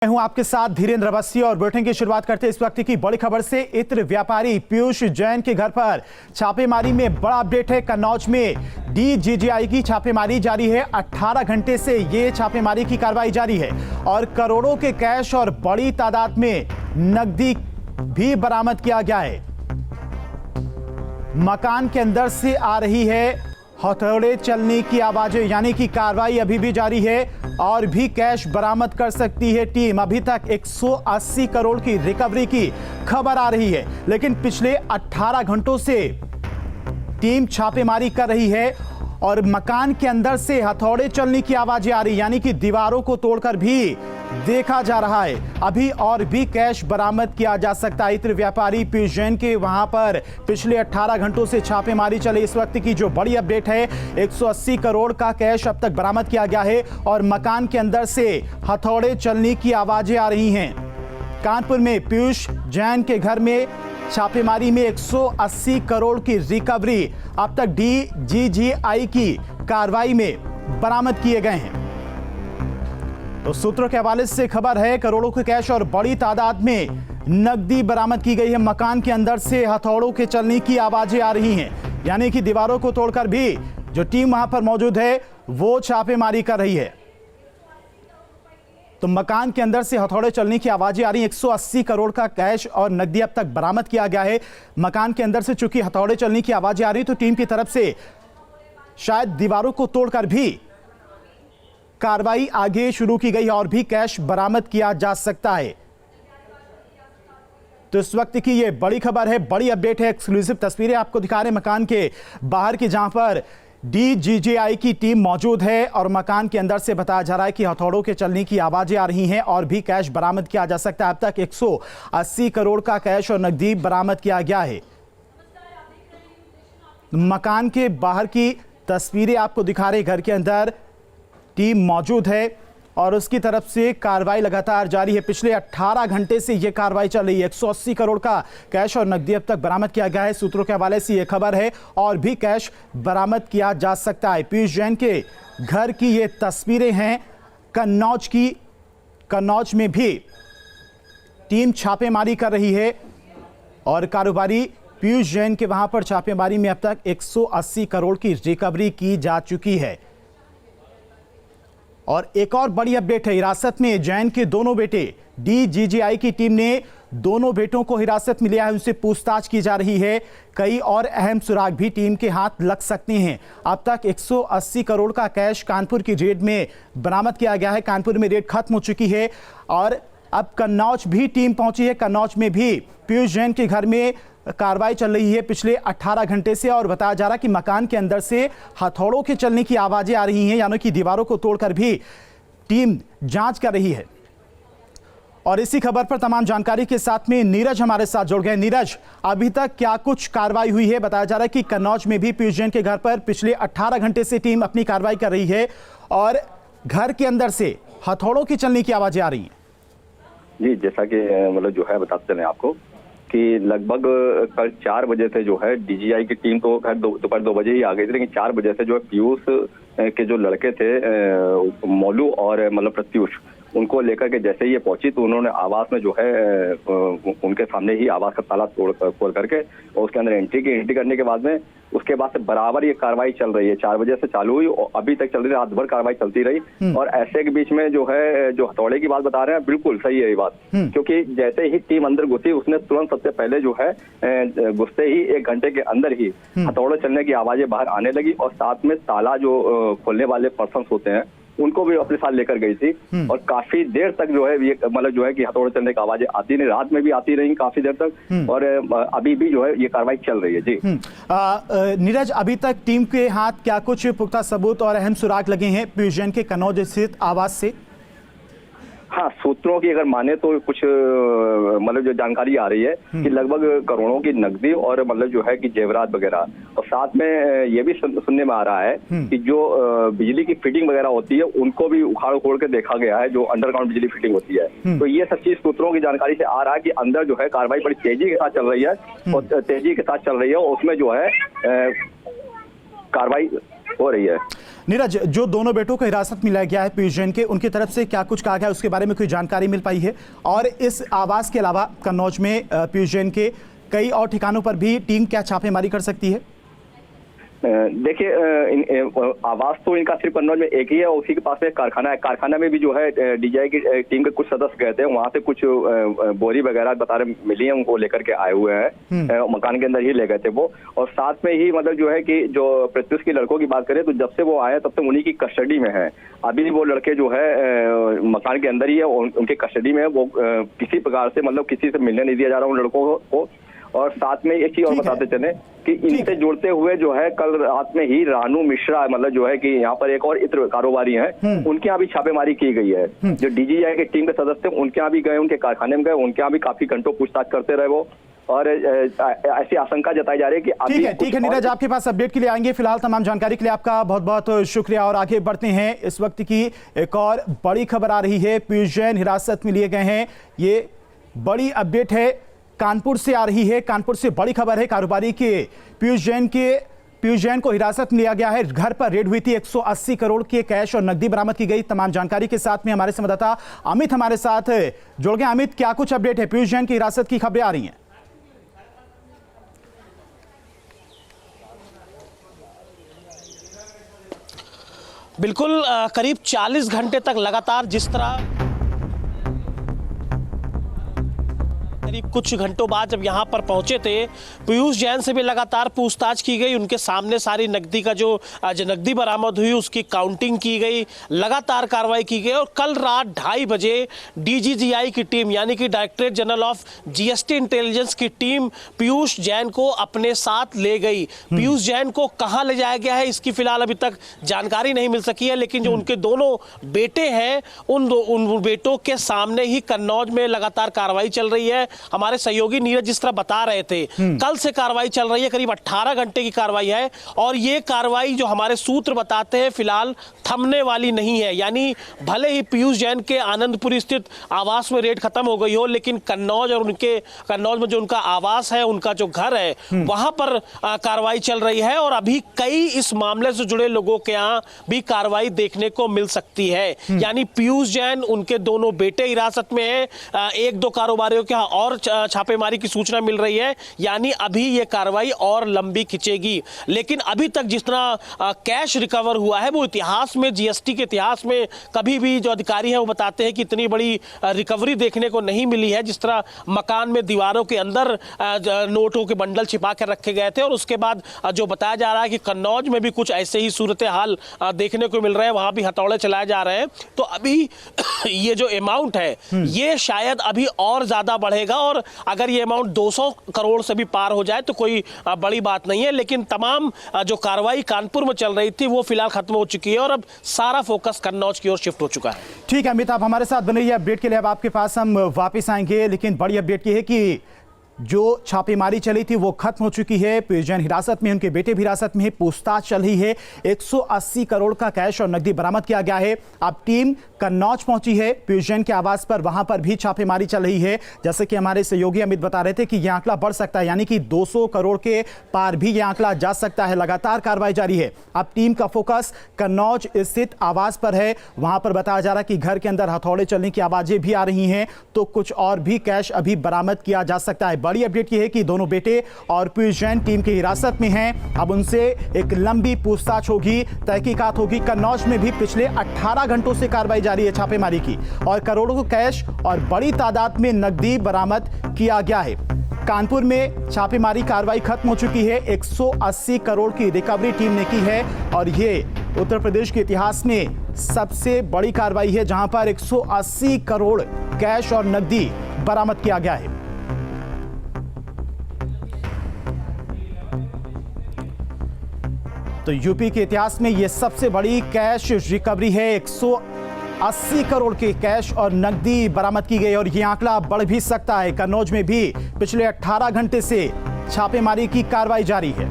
मैं हूं आपके साथ धीरेन्द्र अवस्थी और बुलेटिन की शुरुआत करते हैं इस वक्त की बड़ी खबर से। इत्र व्यापारी पीयूष जैन के घर पर छापेमारी में बड़ा अपडेट है। कन्नौज में डीजीजीआई की छापेमारी जारी है। 18 घंटे से ये छापेमारी की कार्रवाई जारी है और करोड़ों के कैश और बड़ी तादाद में नकदी भी बरामद किया गया है। मकान के अंदर से आ रही है हथौड़े चलने की आवाजें, यानी कि कार्रवाई अभी भी जारी है और भी कैश बरामद कर सकती है टीम। अभी तक 180 करोड़ की रिकवरी की खबर आ रही है, लेकिन पिछले 18 घंटों से टीम छापेमारी कर रही है और मकान के अंदर से हथौड़े चलने की आवाजें आ रही, यानी कि दीवारों को तोड़कर भी देखा जा रहा है। अभी और भी कैश बरामद किया जा सकता है। इत्र व्यापारी पीयूष जैन के वहां पर पिछले 18 घंटों से छापेमारी चले। इस वक्त की जो बड़ी अपडेट है, 180 करोड़ का कैश अब तक बरामद किया गया है और मकान के अंदर से हथौड़े चलने की आवाजें आ रही हैं। कानपुर में पीयूष जैन के घर में छापेमारी में 180 करोड़ की रिकवरी अब तक डीजीजीआई की कार्रवाई में बरामद किए गए हैं। तो सूत्रों के हवाले से खबर है, करोड़ों के कैश और बड़ी तादाद में नकदी बरामद की गई है। मकान के अंदर से हथौड़ों के चलने की आवाजें आ रही हैं, यानी कि दीवारों को तोड़कर भी जो टीम वहां पर मौजूद है वो छापेमारी कर रही है। तो मकान के अंदर से हथौड़े चलने की आवाजें आ रही हैं। 180 करोड़ का कैश और नकदी अब तक बरामद किया गया है। मकान के अंदर से चूंकि हथौड़े चलने की आवाजें आ रही, तो टीम की तरफ से शायद दीवारों को तोड़कर भी कार्रवाई आगे शुरू की गई और भी कैश बरामद किया जा सकता है। तो इस वक्त की ये बड़ी खबर है, बड़ी अपडेट है। एक्सक्लूसिव तस्वीरें आपको दिखा रहे हैं मकान के बाहर की, जहां पर डीजीजीआई की टीम मौजूद है और मकान के अंदर से बताया जा रहा है कि हथौड़ों के चलने की आवाजें आ रही हैं और भी कैश बरामद किया जा सकता है। अब तक 180 करोड़ का कैश और नकदी बरामद किया गया है। मकान के बाहर की तस्वीरें आपको दिखा रहे, घर के अंदर टीम मौजूद है और उसकी तरफ से कार्रवाई लगातार जारी है। पिछले 18 घंटे से यह कार्रवाई चल रही है। 180 करोड़ का कैश और नकदी अब तक बरामद किया गया है। सूत्रों के हवाले से यह खबर है और भी कैश बरामद किया जा सकता है। पीयूष जैन के घर की ये तस्वीरें हैं कन्नौज की। कन्नौज में भी टीम छापेमारी कर रही है और कारोबारी पीयूष जैन के वहां पर छापेमारी में अब तक 180 करोड़ की रिकवरी की जा चुकी है। और एक और बड़ी अपडेट है, हिरासत में जैन के दोनों बेटे। डीजीजीआई की टीम ने दोनों बेटों को हिरासत में लिया है, उनसे पूछताछ की जा रही है। कई और अहम सुराग भी टीम के हाथ लग सकते हैं। अब तक 180 करोड़ का कैश कानपुर की रेड में बरामद किया गया है। कानपुर में रेड खत्म हो चुकी है और अब कन्नौज भी टीम पहुंची है। कन्नौज में भी पीयूष जैन के घर में कार्रवाई चल रही है पिछले 18 घंटे से और बताया जा रहा है कि मकान के अंदर से हथौड़ों के चलने की आवाजें आ रही हैं, यानी कि दीवारों को तोड़कर भी टीम जांच कर रही है। और इसी खबर पर तमाम जानकारी के साथ में नीरज हमारे साथ जुड़ गए। नीरज, अभी तक क्या कुछ कार्रवाई हुई है? बताया जा रहा है कि कन्नौज में भी पीयूष जैन के घर पर पिछले 18 घंटे से टीम अपनी कार्रवाई कर रही है और घर के अंदर से हथौड़ों की चलने की आवाजें आ रही हैं। जी, जैसा कि मतलब जो है बताते चलें आपको कि लगभग कल 4 बजे से जो है डीजीआई की टीम तो खैर दोपहर 2 बजे ही आ गई थी, लेकिन 4 बजे से जो है पीयूष के जो लड़के थे मौलू और मतलब प्रत्युष, उनको लेकर के जैसे ही ये पहुंची तो उन्होंने आवास में जो है उनके सामने ही आवास का ताला तोड़ करके और उसके अंदर एंट्री करने के बाद में उसके बाद से बराबर ये कार्रवाई चल रही है। 4 बजे से चालू हुई और अभी तक चल रही है, रात भर कार्रवाई चलती रही। और ऐसे के बीच में जो है जो हथौड़े की बात बता रहे हैं, बिल्कुल सही है ये बात, क्योंकि जैसे ही टीम अंदर घुसी उसने तुरंत सबसे पहले जो है घुसते ही 1 घंटे के अंदर ही हथौड़े चलने की आवाजें बाहर आने लगी और साथ में ताला जो खोलने वाले पर्सन होते हैं उनको भी अपने साथ लेकर गई थी और काफी देर तक जो है ये मतलब जो है कि हथौड़े चलने की आवाजें आती रही, रात में भी आती रही काफी देर तक और अभी भी जो है ये कार्रवाई चल रही है। जी नीरज, अभी तक टीम के हाथ क्या कुछ पुख्ता सबूत और अहम सुराग लगे हैं पीयूष जैन के कन्नौज स्थित आवास से? हाँ, सूत्रों की अगर माने तो कुछ मतलब जो जानकारी आ रही है कि लगभग करोड़ों की नकदी और मतलब जो है कि जेवरात वगैरह, और साथ में ये भी सुनने में आ रहा है कि जो बिजली की फिटिंग वगैरह होती है उनको भी उखाड़ उखोड़ के देखा गया है, जो अंडरग्राउंड बिजली फिटिंग होती है। तो ये सब चीज सूत्रों की जानकारी से आ रहा है कि अंदर जो है कार्रवाई बड़ी तेजी के साथ चल रही है और तेजी के साथ चल रही है और उसमें जो है कार्रवाई हो रही है। नीरज, जो दोनों बेटों को हिरासत में लिया गया है पीयूष जैन के, उनकी तरफ से क्या कुछ कहा गया है उसके बारे में कोई जानकारी मिल पाई है? और इस आवास के अलावा कन्नौज में पीयूष जैन के कई और ठिकानों पर भी टीम क्या छापेमारी कर सकती है? देखिए, आवास तो इनका सिर्फ कन्नौज में एक ही है और उसी के पास में कारखाना है। कारखाना में भी जो है डीजीआई की टीम के कुछ सदस्य गए थे, वहां से कुछ बोरी वगैरह बता रहे मिली है, उनको लेकर के आए हुए हैं। मकान के अंदर ही ले गए थे वो। और साथ में ही मतलब जो है कि जो प्रत्युष के लड़कों की बात करें तो जब से वो आए तब तक उन्हीं की कस्टडी में है। अभी वो लड़के जो है मकान के अंदर ही है, उनके कस्टडी में है। वो किसी प्रकार से मतलब किसी से मिलने नहीं दिया जा रहा उन लड़कों को। और साथ में एक चीज और बताते चले कि इनसे जुड़ते हुए जो है कल रात में ही रानू मिश्रा मतलब जो है कि यहाँ पर एक और इत्र कारोबारी हैं, उनके यहाँ भी छापेमारी की गई है। जो डीजीआई की टीम के सदस्य उनके यहाँ भी गए, उनके कारखाने में गए, उनके यहाँ भी काफी घंटों पूछताछ करते रहे वो। और ऐसी आशंका जताई जा रही है कि ठीक है नीरज, आपके पास अपडेट के लिए आएंगे। फिलहाल तमाम जानकारी के लिए आपका बहुत बहुत शुक्रिया और आगे बढ़ते हैं। इस वक्त की एक और बड़ी खबर आ रही है, पीयूष जैन हिरासत में लिए गए हैं। ये बड़ी अपडेट है, कानपुर से आ रही है। कानपुर से बड़ी खबर है, कारोबारी के पीयूष जैन को हिरासत में लिया गया है। घर पर रेड हुई थी, 180 करोड़ के कैश और नकदी बरामद की गई। तमाम जानकारी के साथ में हमारे संवाददाता अमित हमारे साथ जुड़ गए। अमित, क्या कुछ अपडेट है? पीयूष जैन की हिरासत की खबरें आ रही हैं। बिल्कुल, करीब 40 घंटे तक लगातार जिस तरह करीब कुछ घंटों बाद जब यहाँ पर पहुंचे थे, पीयूष जैन से भी लगातार पूछताछ की गई। उनके सामने सारी नकदी का जो नकदी बरामद हुई उसकी काउंटिंग की गई, लगातार कार्रवाई की गई। और कल रात 2:30 बजे डीजीजीआई की टीम यानी कि directorate general of GST intelligence की टीम पीयूष जैन को अपने साथ ले गई। पीयूष जैन को कहाँ ले जाया गया है इसकी फिलहाल अभी तक जानकारी नहीं मिल सकी है, लेकिन जो उनके दोनों बेटे हैं उन बेटों के सामने ही कन्नौज में लगातार कार्रवाई चल रही है। हमारे सहयोगी नीरज जिस तरह बता रहे थे, कल से कार्रवाई चल रही है, करीब 18 घंटे की कार्रवाई है। और ये कार्रवाई जो हमारे सूत्र बताते हैं फिलहाल थमने वाली नहीं है। यानी भले ही पीयूष जैन के आनंदपुरी स्थित आवास में रेड खत्म हो गई हो, लेकिन कन्नौज में जो उनका आवास है, उनका जो घर है, वहां पर कार्रवाई चल रही है। और अभी कई इस मामले से जुड़े लोगों के यहाँ भी कार्रवाई देखने को मिल सकती है। यानी पीयूष जैन, उनके दोनों बेटे हिरासत में है, 1-2 कारोबारियों के यहाँ और छापेमारी की सूचना मिल रही है। यानी अभी ये कार्रवाई और लंबी खिंचेगी। लेकिन अभी तक जिस तरह कैश रिकवर हुआ है वो इतिहास में, जीएसटी के इतिहास में कभी भी जो अधिकारी हैं वो बताते हैं कि इतनी बड़ी रिकवरी देखने को नहीं मिली है। जिस तरह मकान में दीवारों के अंदर नोटों के बंडल छिपा कर रखे गए थे, और उसके बाद जो बताया जा रहा है कि कन्नौज में भी कुछ ऐसे ही सूरत हाल देखने को मिल रहे हैं, वहां भी हथौड़े चलाए जा रहे हैं। तो अभी ये जो अमाउंट है ये शायद अभी और ज्यादा बढ़ेगा। और अगर ये अमाउंट 200 करोड़ से भी पार हो जाए तो कोई बड़ी बात नहीं है। लेकिन तमाम जो कार्रवाई कानपुर में चल रही थी वो फिलहाल खत्म हो चुकी है और अब सारा फोकस कन्नौज की ओर शिफ्ट हो चुका है। ठीक है अमित, आप हमारे साथ बने रहिए। अपडेट के लिए अब आपके पास हम वापस आएंगे। लेकिन बड़ी अपडेट ये है कि जो छापेमारी चली थी वो खत्म हो चुकी है। पीयूष जैन हिरासत में, उनके बेटे भी हिरासत में है, पूछताछ चल रही है। 180 करोड़ का कैश और नकदी बरामद किया गया है। अब टीम कन्नौज पहुंची है पीयूष जैन के आवास पर, वहां पर भी छापेमारी चल रही है। जैसे कि हमारे सहयोगी अमित बता रहे थे कि यह आंकड़ा बढ़ सकता है, यानी कि 200 करोड़ के पार भी यह आंकड़ा जा सकता है। लगातार कार्रवाई जारी है। अब टीम का फोकस कन्नौज स्थित आवास पर है। वहां पर बताया जा रहा है कि घर के अंदर हथौड़े चलने की आवाजें भी आ रही हैं, तो कुछ और भी कैश अभी बरामद किया जा सकता है। बड़ी अपडेट यह है कि दोनों बेटे और पीयूष जैन टीम की हिरासत में हैं। अब उनसे एक लंबी पूछताछ होगी, तहकीकात होगी। कन्नौज में भी पिछले 18 घंटों से कार्रवाई जारी है छापेमारी की, और करोड़ों को कैश और बड़ी तादाद में नकदी बरामद किया गया है। कानपुर में छापेमारी कार्रवाई खत्म हो चुकी है। 180 करोड़ की रिकवरी टीम ने की है, और यह उत्तर प्रदेश के इतिहास में सबसे बड़ी कार्रवाई है जहां पर 180 करोड़ कैश और नकदी बरामद किया गया है। तो यूपी के इतिहास में यह सबसे बड़ी कैश रिकवरी है। 180 करोड़ के कैश और नकदी बरामद की गई, और यह आंकड़ा बढ़ भी सकता है। कन्नौज में भी पिछले 18 घंटे से छापेमारी की कार्रवाई जारी है।